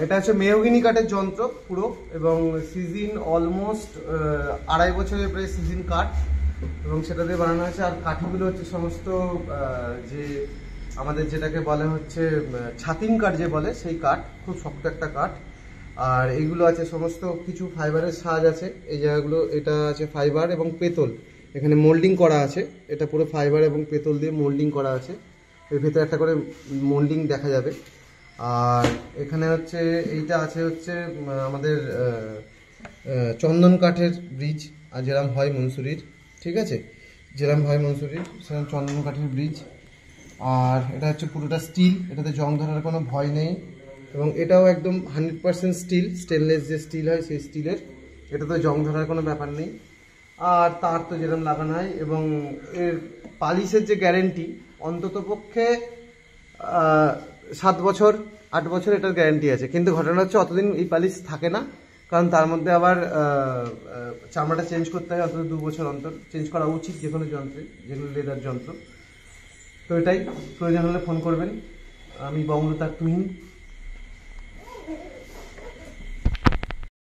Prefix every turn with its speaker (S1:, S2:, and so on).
S1: এটা হচ্ছে মেহগিনি কাঠের যন্ত্র পুরো, এবং সিজন অলমোস্ট 2.5 বছরের প্রায় সিজন কাঠ, এবং সেটা দিয়ে বানানো হয়েছে। আর কাঠগুলো হচ্ছে সমস্ত যে আমাদের যেটাকে বলে হচ্ছে ছাতিম কাঠ যে বলে, সেই কাঠ, খুব শক্ত একটা কাঠ। আর এইগুলো আছে সমস্ত কিছু ফাইবারের সাজ আছে এই জায়গাগুলো। এটা আছে ফাইবার এবং পেতল, এখানে মোল্ডিং করা আছে। এটা পুরো ফাইবার এবং পেতল দিয়ে মোল্ডিং করা আছে, এর ভেতরে একটা করে মোল্ডিং দেখা যাবে। আর এখানে হচ্ছে এইটা আছে হচ্ছে আমাদের চন্দন কাঠের ব্রিজ, আর যেরকম হয় মনসুরির, ঠিক আছে, যেরকম হয় মনসুরির সেরকম চন্দন কাঠের ব্রিজ। আর এটা হচ্ছে পুরোটা স্টিল, এটাতে জং ধরার কোনো ভয় নেই, এবং এটাও একদম 100% স্টিল, স্টেনলেস যে স্টিল হয় সেই স্টিলের, এটাতে জং ধরার কোনো ব্যাপার নেই। আর তার তো যেরকম লাগানো হয়, এবং এর পালিশের যে গ্যারেন্টি অন্ততপক্ষে 7 বছর 8 বছর এটার গ্যারেন্টি আছে। কিন্তু ঘটনা হচ্ছে অতদিন এই পালিশ থাকে না, কারণ তার মধ্যে আবার চামড়াটা চেঞ্জ করতে হয়, অন্তত 2 বছর অন্তর চেঞ্জ করা উচিত যে কোনো যন্ত্রে, যেগুলো লেদার যন্ত্র। তো এটাই, প্রয়োজন হলে ফোন করবেন। আমি বঙ্গলতার তুহিন।